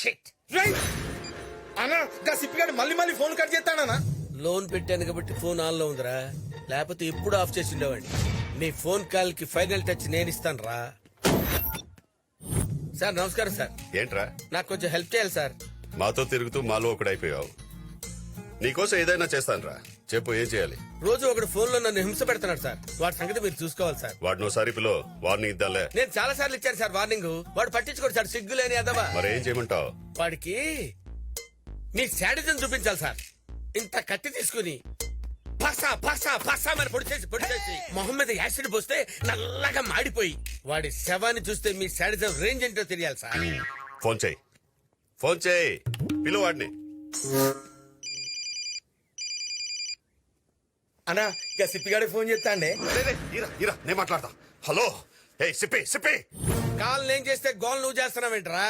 Shit. అన్నా గా సిప్పిగాడు మళ్ళీ మళ్ళీ ఫోన్ కట్ చేస్తాడనా? లోన్ పెట్టాను కాబట్టి ఫోన్ ఆన్ లో ఉందిరా, లేకపోతే ఎప్పుడు ఆఫ్ చేసి ఉండేవాడిని. నీ ఫోన్ కాల్ కి ఫైనల్ టచ్ నేను ఇస్తాను రా. సార్ నమస్కారం సార్. ఏంట్రా నాకు కొంచెం హెల్ప్ చేయాలి సార్. మాతో తిరుగుతూ మాలో ఒకడైపోయావు. నీకోసం ఏదైనా చేస్తానురా, చెప్పు ఏం చేయాలి? రోజు ఒకడు ఫోన్ లో నన్ను హింస పెడుతున్నాడు సార్. వాడి సంగతి మీరు చూసుకోవాలి సార్. వాడినోసారి పిలో వార్నింగ్ ఇద్దాలే. నేను చాలా సార్లు ఇచ్చాను సార్ వార్నింగ్. వాడు పట్టించుకోడు సార్, సిగ్గులేని అదవా. మరేం చేయమంటావు? వాడికి మీ శాడిజం చూపించాలి సార్. ఇంత కత్తి తీసుకుని పసా పసా పసా మరి పొడిచేసి మొహం మీద యాసిడ్ పోస్తే నల్లగా మాడిపోయి వాడి శవాన్ని చూస్తే మీ శాడిజం రేంజ్ ఏంటో తెలియాలి సార్. ఫోన్ చేయి, ఫోన్ చేయి, పిలు వాడిని. అన్నా ఇక సిప్పిగాడికి ఫోన్ చేస్తాండే. నేను మాట్లాడతా. హలో, ఏ సిప్పి సిప్పి. కాల్ నేను చేస్తే గోల్ నువ్వు చేస్తున్నావేంట్రా?